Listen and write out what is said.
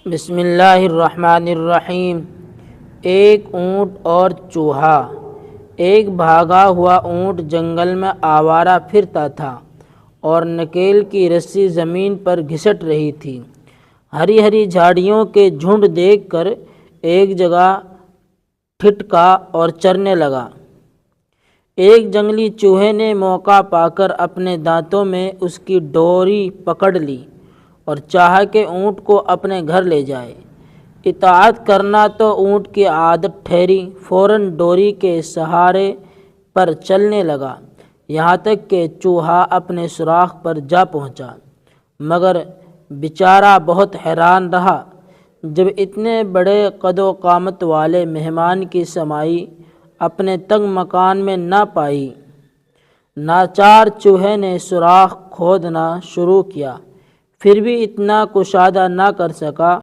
بسم اللہ الرحمن الرحیم۔ ایک اونٹ اور چوہا۔ ایک بھاگا ہوا اونٹ جنگل میں آوارہ پھرتا تھا اور نکیل کی رسی زمین پر گھسٹ رہی تھی۔ ہری ہری جھاڑیوں کے جھنڈ دیکھ کر ایک جگہ ٹھٹکا اور چرنے لگا۔ ایک جنگلی چوہے نے موقع پا کر اپنے دانتوں میں اس کی ڈوری پکڑ لی اور چاہا کہ اونٹ کو اپنے گھر لے جائے۔ اطاعت کرنا تو اونٹ کی عادت ٹھہری، فوراً ڈوری کے سہارے پر چلنے لگا، یہاں تک کہ چوہا اپنے سوراخ پر جا پہنچا۔ مگر بیچارہ بہت حیران رہا جب اتنے بڑے قد و قامت والے مہمان کی سمائی اپنے تنگ مکان میں نہ پائی۔ ناچار چوہے نے سوراخ کھودنا شروع کیا، پھر بھی اتنا کشادہ نہ کر سکا